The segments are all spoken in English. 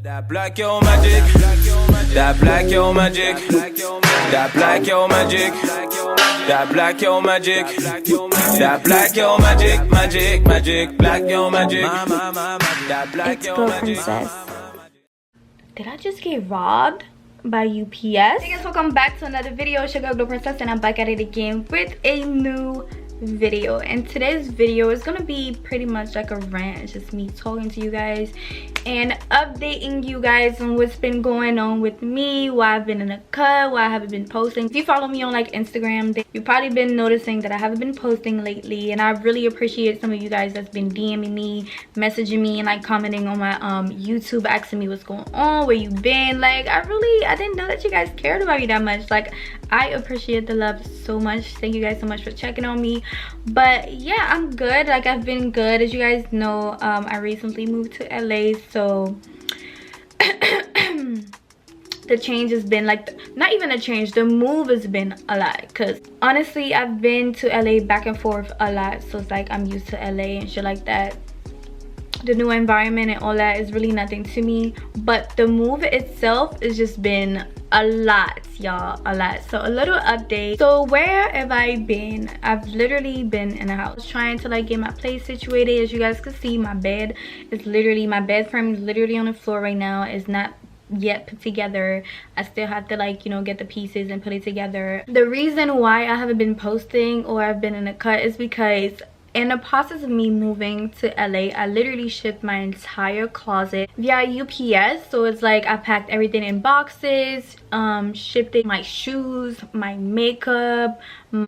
That black yo magic, that black yo magic, that black yo magic, that black yo magic, that black yo magic, magic, black yo magic, that black It's yo magic. Glowprincesss. Did I just get robbed by UPS? Hey guys, welcome back to another video. It's your girl Glowprincesss and I'm back at it again with a new video. And today's video is gonna be pretty much like a rant. It's just me talking to you guys and updating you guys on what's been going on with me, why I've been in a cut, why I haven't been posting. If you follow me on like Instagram, you've probably been noticing that I haven't been posting lately, and I really appreciate some of you guys that's been DMing me, messaging me, and like commenting on my YouTube, asking me what's going on, where you been. Like I didn't know that you guys cared about me that much. Like I appreciate the love so much. Thank you guys so much for checking on me. But yeah, I'm good. Like I've been good. As you guys know, I recently moved to LA, so the change has been like, not even a change, the move has been a lot, because honestly I've been to LA back and forth a lot, so it's like I'm used to LA and shit like that. The new environment and all that is really nothing to me, but the move itself has just been a lot, y'all, a lot. So a little update. So where have I been? I've literally been in a house trying to like get my place situated. As you guys can see, my bed is literally, my bed frame is literally on the floor right now. It's not yet put together. I still have to like, you know, get the pieces and put it together. The reason why I haven't been posting or I've been in a cut is because in the process of me moving to LA, I literally shipped my entire closet via UPS. So it's like I packed everything in boxes, shipped it, my shoes, my makeup,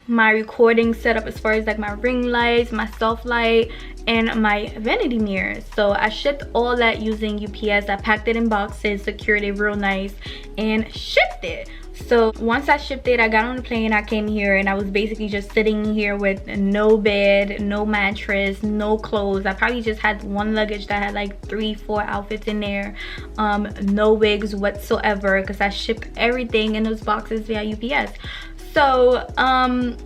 my recording setup as far as like my ring lights, my stealth light, and my vanity mirror. So I shipped all that using UPS. I packed it in boxes, secured it real nice, and shipped it. So once I shipped it, I got on the plane, I came here, and I was basically just sitting here with no bed, no mattress, no clothes. I probably just had one luggage that had like 3-4 outfits in there, no wigs whatsoever, because I shipped everything in those boxes via UPS. So I'm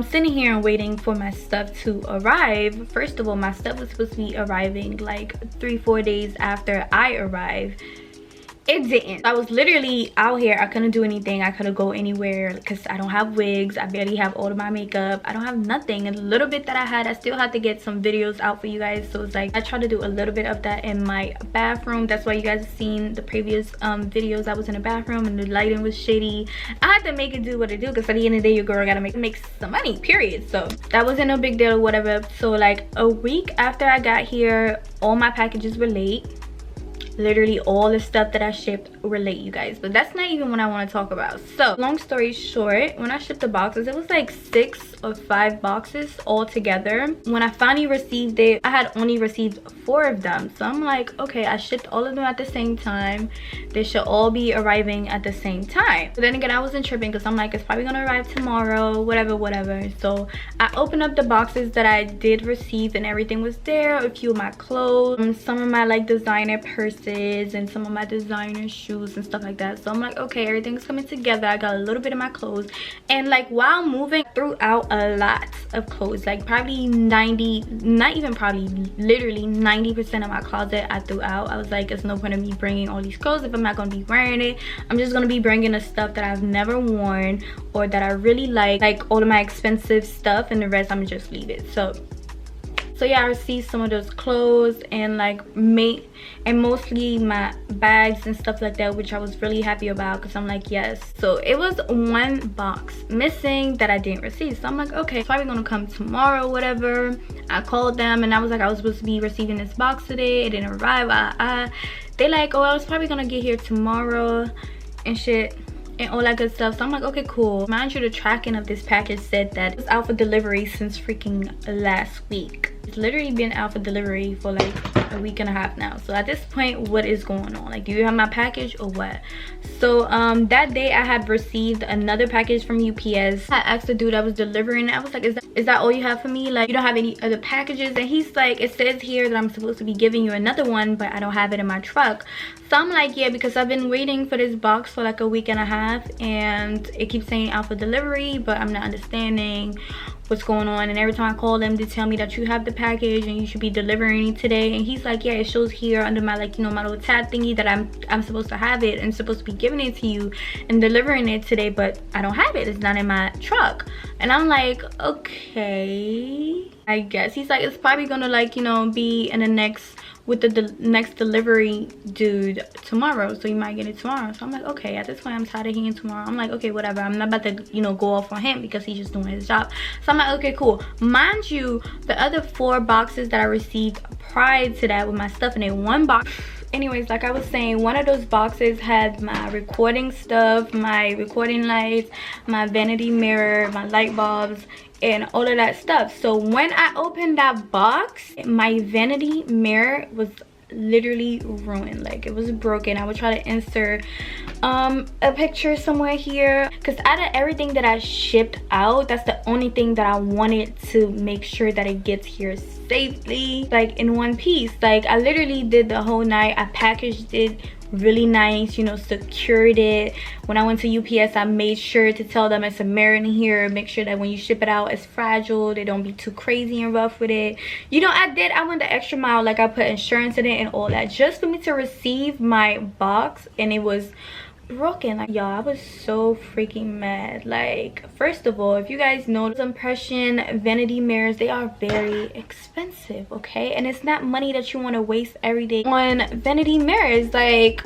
sitting here and waiting for my stuff to arrive. First of all, my stuff was supposed to be arriving like 3-4 days after I arrived. It didn't. I was literally out here. I couldn't do anything. I couldn't go anywhere because I don't have wigs. I barely have all of my makeup. I don't have nothing. And a little bit that I had, I still had to get some videos out for you guys. So it's like I tried to do a little bit of that in my bathroom. That's why you guys have seen the previous videos. I was in the bathroom and the lighting was shady. I had to make it do what it do, because at the end of the day, your girl gotta make some money, period. So that wasn't no big deal or whatever. So like a week after I got here, all my packages were late. Literally all the stuff that I shipped were late, you guys, but that's not even what I want to talk about. So long story short, when I shipped the boxes, it was like 6 or 5 boxes all together. When I finally received it, I had only received 4 of them. So I'm like, okay, I shipped all of them at the same time. They should all be arriving at the same time. But then again, I wasn't tripping, because I'm like, it's probably gonna arrive tomorrow, whatever. So I opened up the boxes that I did receive, and everything was there. A few of my clothes, some of my like designer purses, and some of my designer shoes and stuff like that. So I'm like, okay, everything's coming together. I got a little bit of my clothes, and like while moving, threw out a lot of clothes, like probably 90, not even probably, literally 90% of my closet I threw out. I was like, it's no point in me bringing all these clothes if I'm not going to be wearing it. I'm just going to be bringing the stuff that I've never worn or that I really like all of my expensive stuff, and the rest I'm just leave it. So yeah, I received some of those clothes and like and mostly my bags and stuff like that, which I was really happy about, because I'm like, yes. So it was one box missing that I didn't receive. So I'm like, okay, it's probably gonna come tomorrow, whatever. I called them and I was like, I was supposed to be receiving this box today. It didn't arrive. They like, oh, I was probably gonna get here tomorrow and shit and all that good stuff. So I'm like, okay, cool. Mind you, the tracking of this package said that it was out for delivery since freaking last week. It's literally been out for delivery for like a week and a half now. So at this point, what is going on? Like, do you have my package or what? So that day I had received another package from UPS. I asked the dude I was delivering, I was like, is that all you have for me? Like, you don't have any other packages? And he's like, it says here that I'm supposed to be giving you another one, but I don't have it in my truck. So I'm like, yeah, because I've been waiting for this box for like a week and a half, and it keeps saying out for delivery, but I'm not understanding what's going on. And every time I call them, they tell me that you have the package and you should be delivering it today. And he's like, yeah, it shows here under my, like, you know, my little tab thingy that I'm supposed to have it and supposed to be giving it to you and delivering it today, but I don't have it. It's not in my truck. And I'm like, okay, I guess. He's like, it's probably gonna, like, you know, be in the next, with the next delivery dude tomorrow, so you might get it tomorrow. So I'm like, okay. At this point, I'm tired of hearing tomorrow. I'm like, okay, whatever. I'm not about to, you know, go off on him because he's just doing his job. So I'm like, okay, cool. Mind you, the other 4 boxes that I received prior to that with my stuff in it, one box, anyways, like I was saying, one of those boxes had my recording stuff, my recording lights, my vanity mirror, my light bulbs, and all of that stuff. So when I opened that box, my vanity mirror was literally ruined. Like, it was broken. I would try to insert a picture somewhere here, because out of everything that I shipped out, that's the only thing that I wanted to make sure that it gets here safely, like in one piece. Like, I literally did the whole night. I packaged it really nice, you know, secured it. When I went to UPS, I made sure to tell them it's a mirror in here, make sure that when you ship it out, it's fragile, they don't be too crazy and rough with it. You know, I went the extra mile. Like, I put insurance in it and all that just for me to receive my box, and it was broken. Like, y'all, I was so freaking mad. Like, first of all, if you guys know, those impression vanity mirrors, they are very expensive, okay? And it's not money that you want to waste every day on vanity mirrors. Like,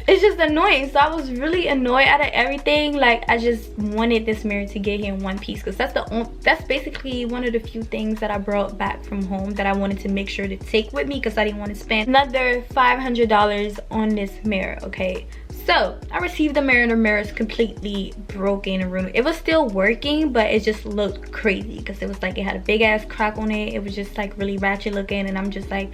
it's just annoying. So I was really annoyed out of everything. Like, I just wanted this mirror to get here in one piece, because that's basically one of the few things that I brought back from home that I wanted to make sure to take with me, because I didn't want to spend another $500 on this mirror, okay? So I received the mirror, and the mirror is completely broken and ruined. It was still working, but it just looked crazy because it was like, it had a big ass crack on it. It was just like really ratchet looking, and I'm just like,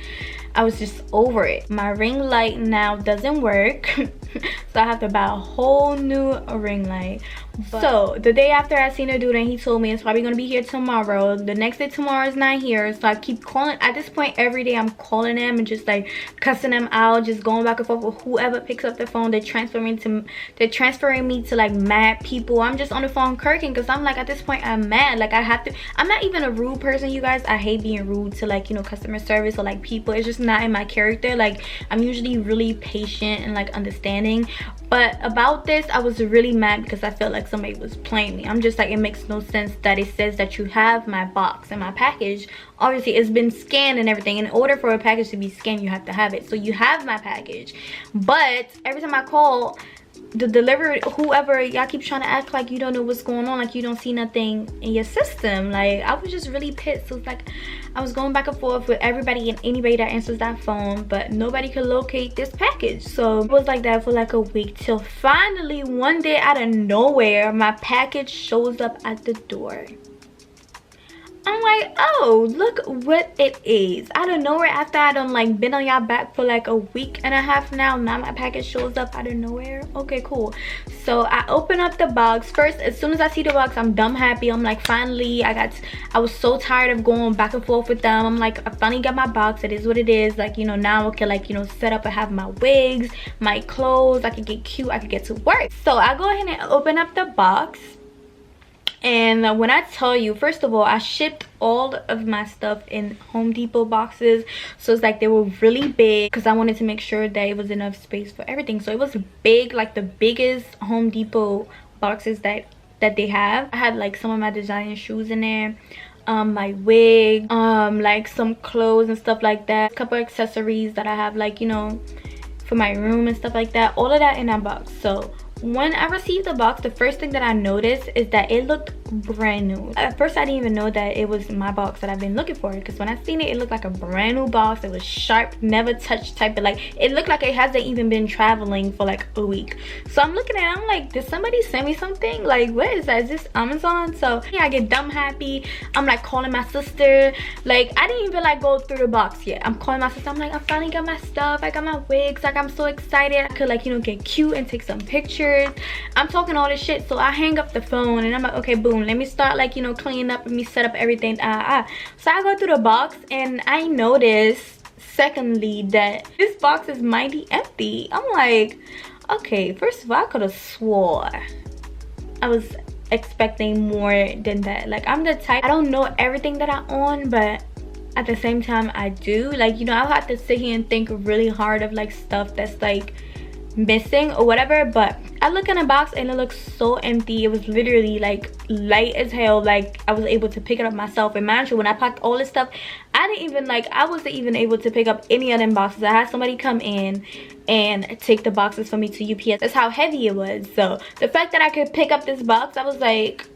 I was just over it. My ring light now doesn't work. So I have to buy a whole new ring light. So the day after I seen a dude and he told me it's probably gonna be here tomorrow. The next day tomorrow is not here. So I keep calling. At this point, every day I'm calling them and just like cussing them out, just going back and forth with whoever picks up the phone. They're transferring me to like mad people. I'm just on the phone kirking, because I'm like, at this point I'm mad. Like, I have to, I'm not even a rude person, you guys. I hate being rude to, like, you know, customer service or like people. It's just not in my character. Like, I'm usually really patient and like understanding, but about this I was really mad because I felt like somebody was playing me. I'm just like, it makes no sense that it says that you have my box and my package. Obviously it's been scanned and everything. In order for a package to be scanned, you have to have it. So you have my package, but every time I call the delivery, whoever, y'all keep trying to act like you don't know what's going on, like you don't see nothing in your system. Like, I was just really pissed. So it's like I was going back and forth with everybody and anybody that answers that phone, but nobody could locate this package. So it was like that for like a week, till finally one day out of nowhere my package shows up at the door. I'm like, oh, look what it is. Out of nowhere, after I done like been on y'all back for like a week and a half now my package shows up out of nowhere. Okay, cool. So I open up the box. First, as soon as I see the box, I'm dumb happy. I'm like, finally, I was so tired of going back and forth with them. I'm like, I finally got my box. It is what it is. Like, you know, now I can, like, you know, set up and have my wigs, my clothes. I can get cute. I can get to work. So I go ahead and open up the box. And when I tell you, first of all, I shipped all of my stuff in Home Depot boxes. So it's like they were really big, because I wanted to make sure that it was enough space for everything. So it was big, like the biggest Home Depot boxes that they have. I had like some of my designer shoes in there, my wig, like some clothes and stuff like that, a couple accessories that I have, like, you know, for my room and stuff like that. All of that in that box. So when I received the box, the first thing that I noticed is that it looked brand new. At first, I didn't even know that it was my box that I've been looking for, because when I seen it, it looked like a brand new box. It was sharp, never touched type of, like, it looked like it hasn't even been traveling for like a week. So I'm looking at it, I'm like, did somebody send me something? Like, what is that? Is this Amazon? So yeah, I get dumb happy. I'm like calling my sister. Like, I didn't even like go through the box yet. I'm calling my sister. I'm like, I finally got my stuff. I got my wigs. Like, I'm so excited. I could, like, you know, get cute and take some pictures. I'm talking all this shit. So I hang up the phone and I'm like, okay, boom, let me start, like, you know, cleaning up and me set up everything. So I go through the box and I noticed, secondly, that this box is mighty empty. I'm like, okay, first of all, I could have swore I was expecting more than that. Like, I'm the type, I don't know everything that I own, but at the same time I do. Like, you know, I'll have to sit here and think really hard of like stuff that's like missing or whatever, but I look in a box and it looks so empty. It was literally like light as hell. Like, I was able to pick it up myself. And mind you, when I packed all this stuff, I wasn't even able to pick up any of them boxes. I had somebody come in and take the boxes for me to UPS. That's how heavy it was. So the fact that I could pick up this box, I was like,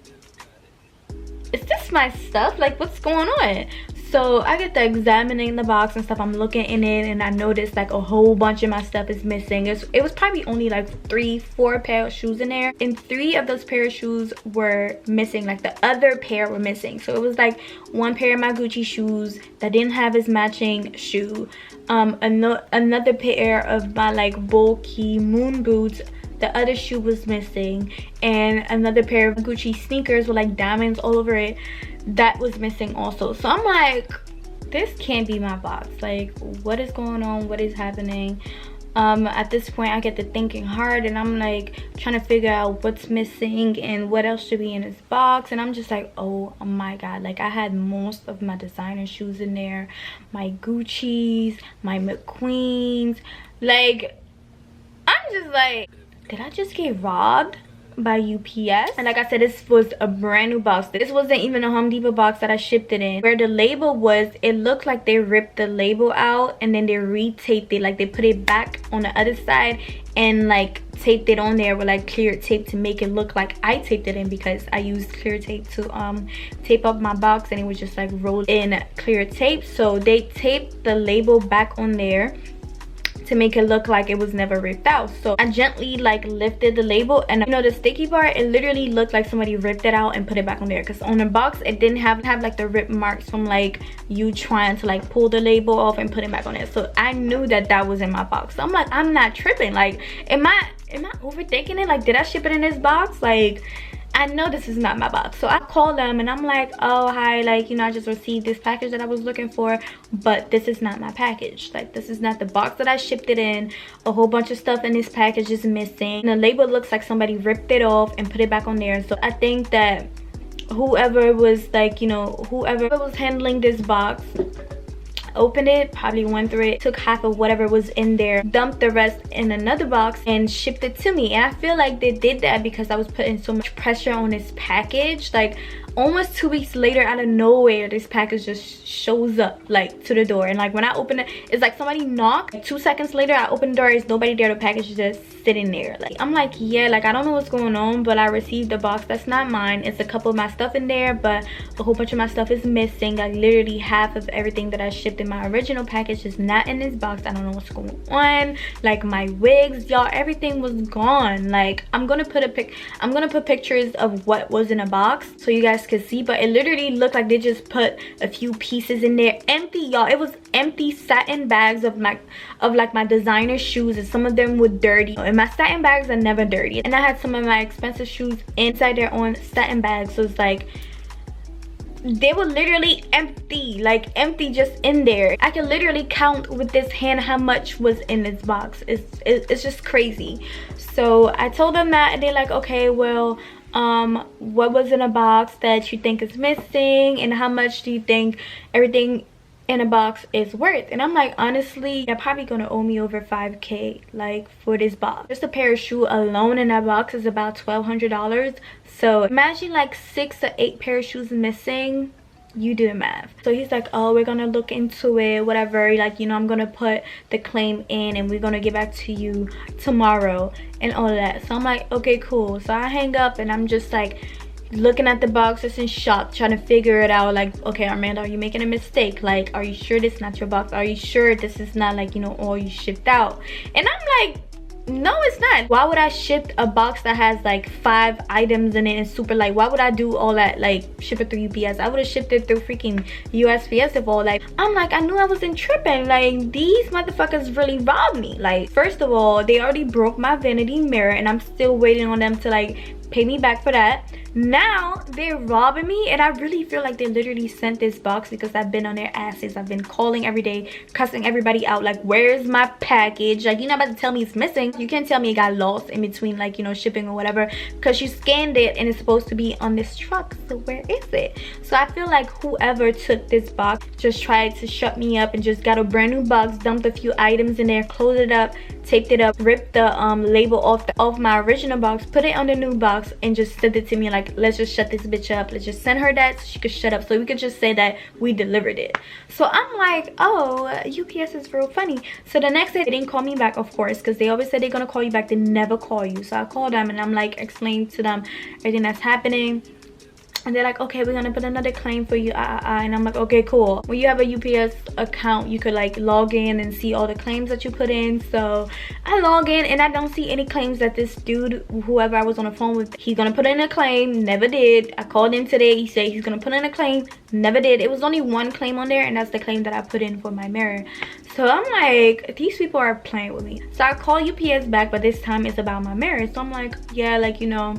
is this my stuff? Like, what's going on? So I get to examining the box and stuff. I'm looking in it and I noticed like a whole bunch of my stuff is missing. It was probably only like 3-4 pair of shoes in there, and 3 of those pair of shoes were missing. Like, the other pair were missing. So it was like 1 pair of my Gucci shoes that didn't have his matching shoe, another pair of my like bulky moon boots, the other shoe was missing, and another pair of Gucci sneakers with like diamonds all over it, that was missing also. So I'm like, this can't be my box. Like, what is going on? What is happening? At this point I get to thinking hard, and I'm like trying to figure out what's missing and what else should be in this box. And I'm just like, oh my god, like, I had most of my designer shoes in there, my Gucci's, my McQueen's. Like, I'm just like, did I just get robbed by UPS? And like I said, this was a brand new box. This wasn't even a Home Depot box that I shipped it in. Where the label was, it looked like they ripped the label out and then they retaped it. Like, they put it back on the other side and like taped it on there with like clear tape to make it look like I taped it in, because I used clear tape to tape up my box and it was just like rolled in clear tape. So they taped the label back on there to make it look like it was never ripped out. So I gently like lifted the label, and you know, the sticky part, it literally looked like somebody ripped it out and put it back on there, because on the box it didn't have like the rip marks from like you trying to like pull the label off and put it back on there. So I knew that that was in my box. So I'm like, I'm not tripping. Like, am I overthinking it? Like, did I ship it in this box? Like, I know this is not my box. So I called them and I'm like, oh hi, like, you know, I just received this package that I was looking for, but this is not my package. Like, this is not the box that I shipped it in. A whole bunch of stuff in this package is missing. The label looks like somebody ripped it off and put it back on there. So I think that whoever was like, you know, whoever was handling this box opened it, probably went through it, took half of whatever was in there, dumped the rest in another box and shipped it to me. And I feel like they did that because I was putting so much pressure on this package. Like, almost 2 weeks later, out of nowhere, this package just shows up like to the door. And like, when I open it, it's like somebody knocked. 2 seconds later, I open the door, there's nobody there, the package is just sitting there. Like, I'm like, yeah, like, I don't know what's going on, but I received a box that's not mine. It's a couple of my stuff in there, but a whole bunch of my stuff is missing. Like, literally half of everything that I shipped in my original package is not in this box. I don't know what's going on. Like, my wigs, y'all, everything was gone. Like, I'm gonna put pictures of what was in a box so you guys could see, but it literally looked like they just put a few pieces in there, empty, y'all. It was empty satin bags of like my designer shoes, and some of them were dirty, and my satin bags are never dirty. And I had some of my expensive shoes inside their own satin bags, so it's like they were literally empty, like empty, just in there. I can literally count with this hand how much was in this box. It's just crazy. So I told them that, and they're like, okay, well, what was in a box that you think is missing, and how much do you think everything in a box is worth? And I'm like, honestly, they're probably gonna owe me over $5K like for this box. Just a pair of shoes alone in that box is about $1,200. So imagine like 6 or 8 pair of shoes missing. You do the math. So he's like, oh, we're gonna look into it, whatever, like, you know, I'm gonna put the claim in and we're gonna get back to you tomorrow and all of that. So I'm like, okay, cool. So I hang up and I'm just like looking at the box, just in shock, trying to figure it out. Like, okay, Armanda, are you making a mistake? Like, are you sure this is not your box? Are you sure this is not, like, you know, all you shipped out? And I'm like, no, it's not. Why would I ship a box that has like 5 items in it and super light? Why would I do all that, like ship it through UPS? I would have shipped it through freaking USPS if all. Like, I'm like, I knew I wasn't tripping. Like, these motherfuckers really robbed me. Like, first of all, they already broke my vanity mirror and I'm still waiting on them to like pay me back for that. Now they're robbing me, and I really feel like they literally sent this box because I've been on their asses. I've been calling every day, cussing everybody out, like, where's my package? Like, you're not about to tell me it's missing. You can't tell me it got lost in between, like, you know, shipping or whatever, because you scanned it and it's supposed to be on this truck. So where is it? So I feel like whoever took this box just tried to shut me up and just got a brand new box, dumped a few items in there, closed it up, taped it up, ripped the label off my original box, put it on the new box, and just sent it to me like, let's just shut this bitch up. Let's just send her that so she could shut up, so we could just say that we delivered it. So I'm like, oh, UPS is real funny. So the next day they didn't call me back, of course, because they always said they're gonna call you back. They never call you. So I called them and I'm like explaining to them everything that's happening. And they're like, okay, we're gonna put another claim for you. And I'm like, okay, cool. When you have a UPS account, you could like log in and see all the claims that you put in. So I log in and I don't see any claims that this dude, whoever I was on the phone with, he's gonna put in a claim, never did. I called him today, he said he's gonna put in a claim, never did. It was only one claim on there, and that's the claim that I put in for my mirror. So I'm like, these people are playing with me. So I call UPS back, but this time it's about my mirror. So I'm like, yeah, like, you know,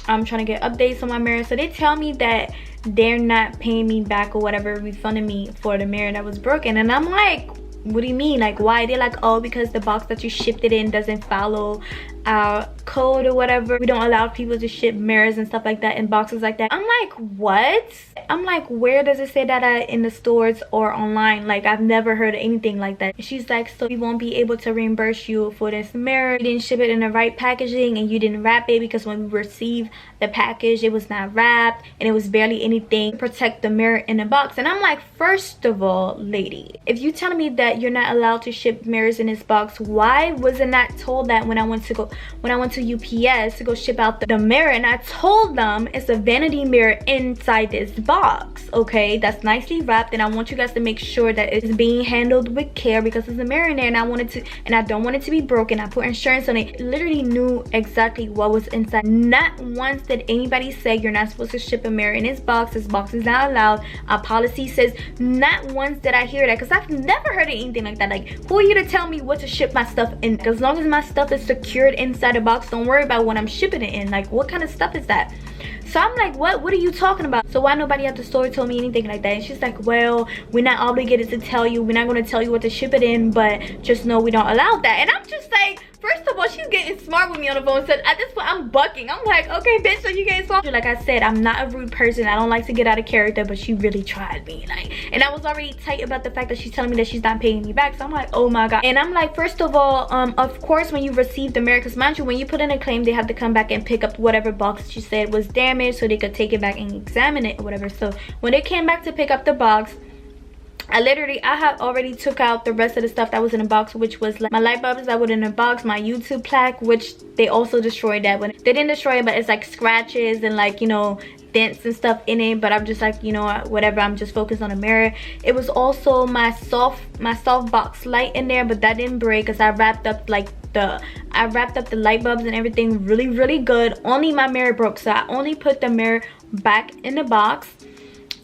I'm trying to get updates on my mirror. So they tell me that they're not paying me back or whatever, refunding me for the mirror that was broken. And I'm like, what do you mean? Like, why? They're like, oh, because the box that you shipped it in doesn't follow our code or whatever. We don't allow people to ship mirrors and stuff like that in boxes like that. I'm like, what? I'm like, where does it say that in the stores or online? Like, I've never heard anything like that. She's like, so we won't be able to reimburse you for this mirror. You didn't ship it in the right packaging and you didn't wrap it, because when we received the package, it was not wrapped and it was barely anything to protect the mirror in the box. And I'm like, first of all, lady, if you telling me that you're not allowed to ship mirrors in this box, why was it not told that when I went to UPS to go ship out the mirror? And I told them it's a vanity mirror inside this box, okay, that's nicely wrapped, and I want you guys to make sure that it's being handled with care, because there's a mirror in there and I don't want it to be broken. I put insurance on it. Literally knew exactly what was inside. Not once did anybody say you're not supposed to ship a mirror in this box. This box is not allowed. Our policy says. Not once did I hear that, because I've never heard of anything like that. Like, who are you to tell me what to ship my stuff in? As long as my stuff is secured inside the box, don't worry about what I'm shipping it in. Like, what kind of stuff is that? So I'm like, what are you talking about? So why nobody at the store told me anything like that? And she's like, well, we're not obligated to tell you. We're not going to tell you what to ship it in, but just know we don't allow that. And I'm just like, first of all, she's getting smart with me on the phone. So at this point, I'm bucking. I'm like, okay, bitch, so you getting smart. Like I said, I'm not a rude person. I don't like to get out of character, but she really tried me. Like, and I was already tight about the fact that she's telling me that she's not paying me back. So I'm like, oh my God. And I'm like, first of all, of course, when you receive the mirror, because mind you, when you put in a claim, they have to come back and pick up whatever box you said was damaged so they could take it back and examine it or whatever. So when they came back to pick up the box, I had already took out the rest of the stuff that was in the box, which was like my light bulbs that were in the box, my YouTube plaque, which they also destroyed that one. They didn't destroy it, but it's like scratches and like, you know, dents and stuff in it. But I'm just like, you know, whatever, I'm just focused on the mirror. It was also my soft box light in there, but that didn't break because I wrapped up like the light bulbs and everything really good. Only my mirror broke, so I only put the mirror back in the box.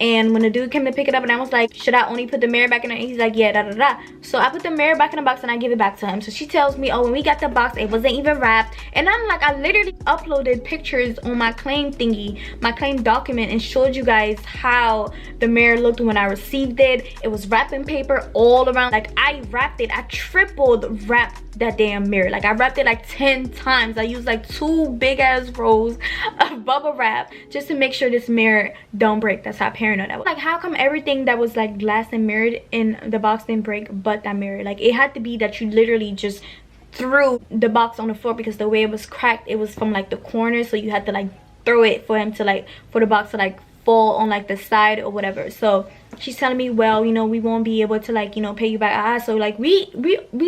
And when the dude came to pick it up and I was like, should I only put the mirror back in it? He's like, yeah, da da da. So I put the mirror back in the box and I give it back to him. So she tells me, oh, when we got the box, it wasn't even wrapped. And I'm like, I literally uploaded pictures on my claim thingy, my claim document, and showed you guys how the mirror looked when I received it. It was wrapping paper all around. Like, I wrapped it. I tripled wrapped that damn mirror. Like, I wrapped it like 10 times. I used like 2 big ass rolls of bubble wrap just to make sure this mirror don't break. That's how paranoid I was. Like, how come everything that was like glass and mirrored in the box didn't break but that mirror? Like, it had to be that you literally just threw the box on the floor, because the way it was cracked, it was from like the corner, so you had to like throw it for the box to like fall on like the side or whatever. So she's telling me, well, you know, we won't be able to like, you know, pay you back. So like we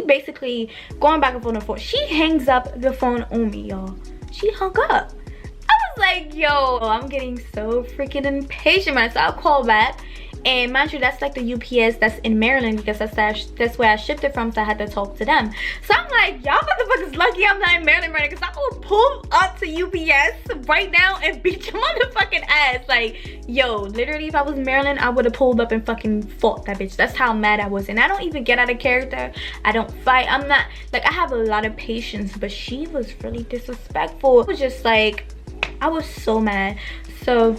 basically going back and forth on the phone. She hangs up the phone on me, y'all. She hung up. I was like, yo, I'm getting so freaking impatient, man. So I'll call back. And mind you, that's like the UPS that's in Maryland, because that's where I shipped it from, so I had to talk to them. So I'm like, y'all motherfuckers lucky I'm not in Maryland right now, because I will pull up to UPS right now and beat your motherfucking ass. Like, yo, literally, if I was in Maryland, I would have pulled up and fucking fought that bitch. That's how mad I was. And I don't even get out of character. I don't fight. I'm not, like, I have a lot of patience, but she was really disrespectful. It was just like, I was so mad. So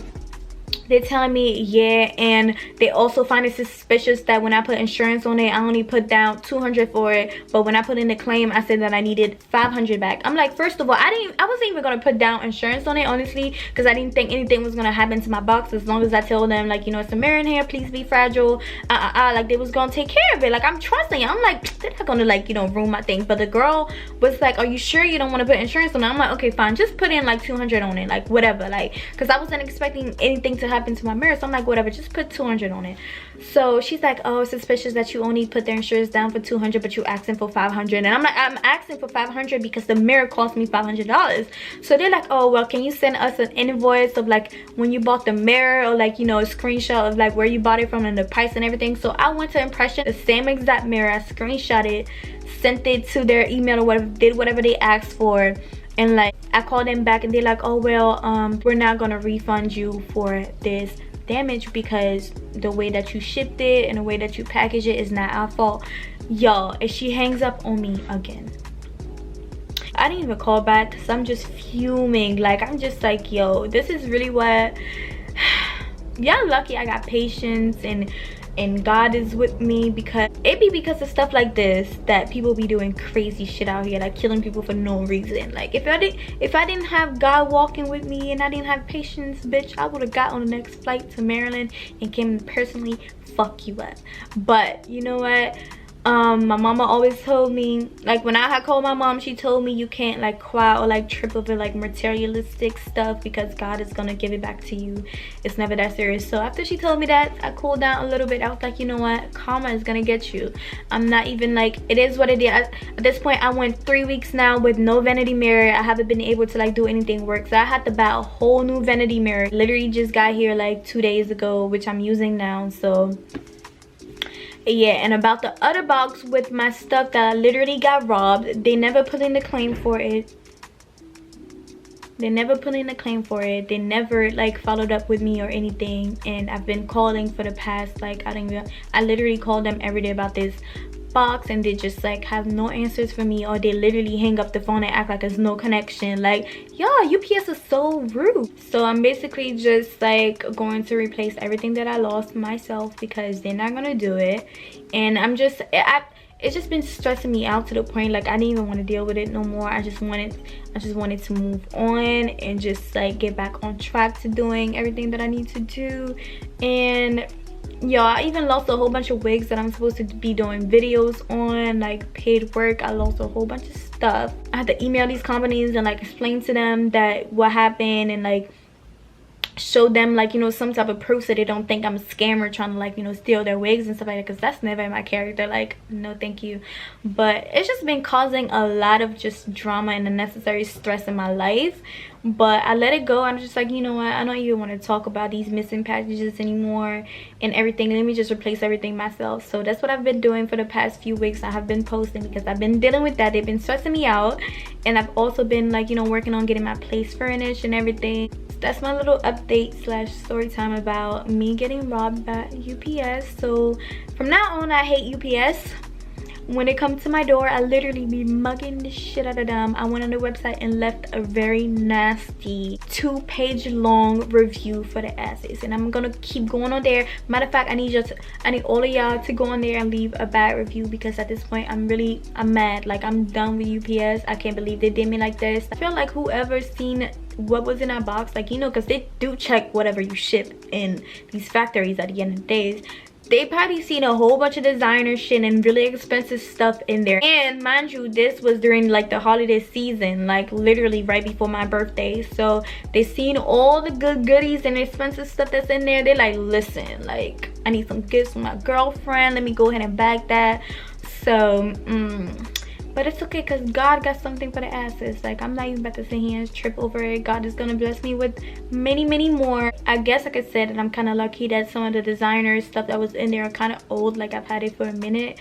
they're telling me, yeah, and they also find it suspicious that when I put insurance on it, I only put down 200 for it, but when I put in the claim, I said that I needed 500 back. I'm like, first of all, I wasn't even gonna put down insurance on it, honestly, because I didn't think anything was gonna happen to my box, as long as I told them, like, you know, it's a mirror in here, please be fragile, like they was gonna take care of it. Like, I'm trusting it. I'm like, they're not gonna, like, you know, ruin my thing. But the girl was like, are you sure you don't want to put insurance on it? I'm like, okay, fine, just put in like 200 on it, like whatever, like, because I wasn't expecting anything to happen to my mirror. So I'm like, whatever, just put 200 on it. So she's like, oh, it's suspicious that you only put the insurance down for 200, but you asking for 500. And I'm like, I'm asking for 500 because the mirror cost me $500. So they're like, oh, well, can you send us an invoice of like when you bought the mirror, or like, you know, a screenshot of like where you bought it from and the price and everything. So I went to Impression, the same exact mirror, I screenshot it, sent it to their email or whatever, did whatever they asked for. And like, I called them back and they're like, oh, well, we're not gonna refund you for this damage because the way that you shipped it and the way that you package it is not our fault. Y'all, and she hangs up on me again. I didn't even call back because I'm just fuming. Like, I'm just like, yo, this is really what y'all lucky I got patience and God is with me, because it be because of stuff like this that people be doing crazy shit out here, like killing people for no reason. Like, if I didn't have God walking with me and I didn't have patience, bitch, I would have got on the next flight to Maryland and came and personally fuck you up. But you know what, my mama always told me, like when I had called my mom, she told me you can't like cry or like trip over like materialistic stuff because God is gonna give it back to you. It's never that serious. So after she told me that, I cooled down a little bit. I was like, you know what, karma is gonna get you. I'm not even like, it is what it is. At this point, I went 3 weeks now with no vanity mirror. I haven't been able to like do anything work, so I had to buy a whole new vanity mirror. Literally just got here like 2 days ago, which I'm using now. So yeah, and about the other box with my stuff that I literally got robbed, they never put in the claim for it. They never put in a claim for it. They never like followed up with me or anything. And I've been calling for the past, like, I literally called them every day about this box, and they just like have no answers for me, or they literally hang up the phone and act like there's no connection. Like, yeah, UPS is so rude. So I'm basically just like going to replace everything that I lost myself because they're not gonna do it. And it's just been stressing me out to the point like I didn't even want to deal with it no more. I just wanted to move on and just like get back on track to doing everything that I need to do. And yeah, I even lost a whole bunch of wigs that I'm supposed to be doing videos on, like paid work. I lost a whole bunch of stuff. I had to email these companies and like explain to them that what happened, and like show them like, you know, some type of proof so they don't think I'm a scammer trying to like, you know, steal their wigs and stuff like that, because that's never in my character. Like, no thank you. But it's just been causing a lot of just drama and unnecessary stress in my life. But I let it go. I'm just like, you know what, I don't even want to talk about these missing packages anymore and everything. Let me just replace everything myself. So that's what I've been doing for the past few weeks. I have been posting because I've been dealing with that. They've been stressing me out, and I've also been like, you know, working on getting my place furnished and everything. That's my little update slash story time about me getting robbed by UPS. So from now on, I hate UPS. When it comes to my door, I literally be mugging the shit out of them. I went on the website and left a very nasty 2-page long review for the asses, and I'm gonna keep going on there. Matter of fact, I need all of y'all to go on there and leave a bad review, because at this point I'm mad. Like, I'm done with UPS. I can't believe they did me like this. I feel like whoever's seen what was in our box, like, you know, because they do check whatever you ship in these factories at the end of the day. They probably seen a whole bunch of designer shit and really expensive stuff in there. And mind you, this was during like the holiday season, like literally right before my birthday. So they seen all the good goodies and expensive stuff that's in there. They're like, listen, like, I need some gifts for my girlfriend. Let me go ahead and bag that. So but it's okay, because God got something for the asses. Like, I'm not even about to sit here and trip over it. God is gonna bless me with many, many more. I guess I could say that I'm kind of lucky that some of the designer stuff that was in there are kind of old. Like, I've had it for a minute,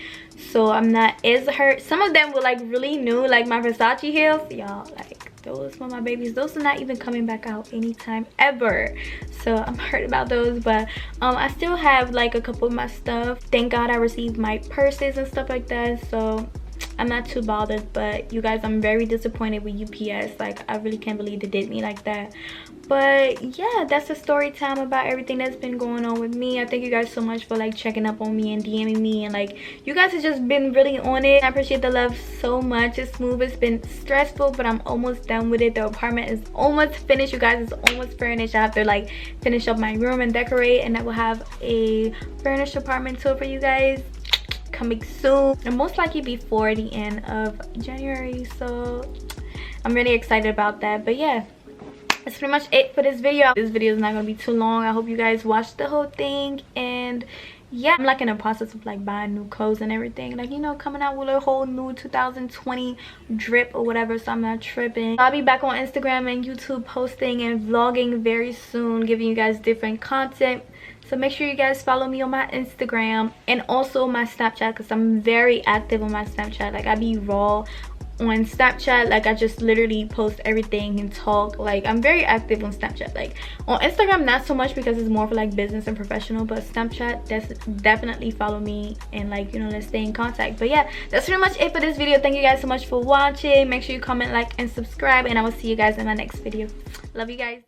so I'm not as hurt. Some of them were like really new, like my Versace heels, y'all. Like, those were my babies. Those are not even coming back out anytime ever, so I'm hurt about those. But I still have like a couple of my stuff. Thank God I received my purses and stuff like that. So I'm not too bothered. But you guys, I'm very disappointed with UPS. Like, I really can't believe they did me like that. But yeah, that's the story time about everything that's been going on with me. I thank you guys so much for like checking up on me and DMing me, and like you guys have just been really on it. I appreciate the love so much. It's smooth. It's been stressful, but I'm almost done with it. The apartment is almost finished, you guys. It's almost furnished. I have to like finish up my room and decorate, and I will have a furnished apartment tour for you guys coming soon, and most likely before the end of January. So I'm really excited about that. But yeah, that's pretty much it for this video. This video is not gonna be too long. I hope you guys watched the whole thing. And yeah, I'm like in the process of like buying new clothes and everything, like, you know, coming out with a whole new 2020 drip or whatever, so I'm not tripping. I'll be back on Instagram and YouTube posting and vlogging very soon, giving you guys different content. So make sure you guys follow me on my Instagram and also my Snapchat, because I'm very active on my Snapchat. Like, I be raw on Snapchat. Like, I just literally post everything and talk. Like, I'm very active on Snapchat. Like, on Instagram not so much, because it's more for like business and professional, but Snapchat, definitely follow me and like, you know, let's stay in contact. But yeah, that's pretty much it for this video. Thank you guys so much for watching. Make sure you comment, like, and subscribe, and I will see you guys in my next video. Love you guys.